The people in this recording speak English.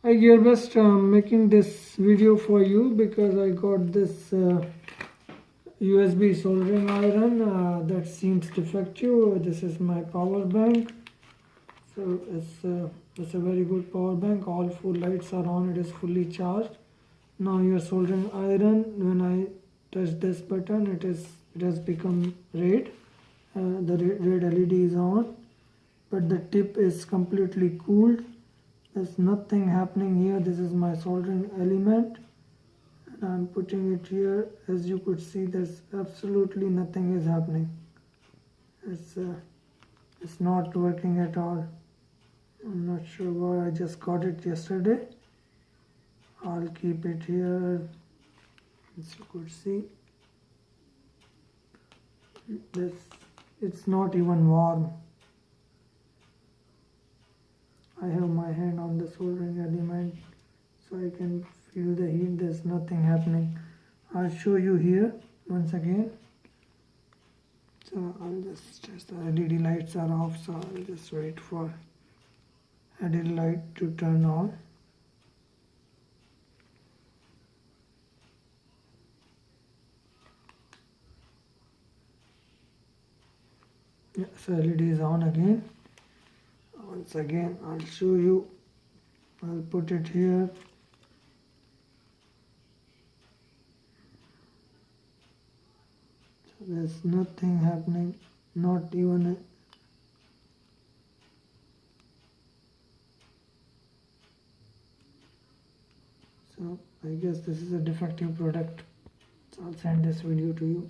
Hi GearBest, I'm making this video for you because I got this USB soldering iron that seems defective. This is my power bank. So it's a very good power bank. All four lights are on. It is fully charged. Now your soldering iron, when I touch this button, it has become red. The red LED is on, but the tip is completely cooled. There's nothing happening here. This is my soldering element, and I'm putting it here. As you could see, there's absolutely nothing is happening. It's not working at all. I'm not sure why. I just got it yesterday. I'll keep it here. As you could see, this it's not even warm. I have my hand on the soldering element so I can feel the heat. There's nothing happening. I'll show you here once again. So I'll just the LED lights are off, so I'll just wait for LED light to turn on. Yeah, so LED is on again. Once again, I'll show you. I'll put it here. So there's nothing happening, not even a so I guess this is a defective product. So I'll send this video to you.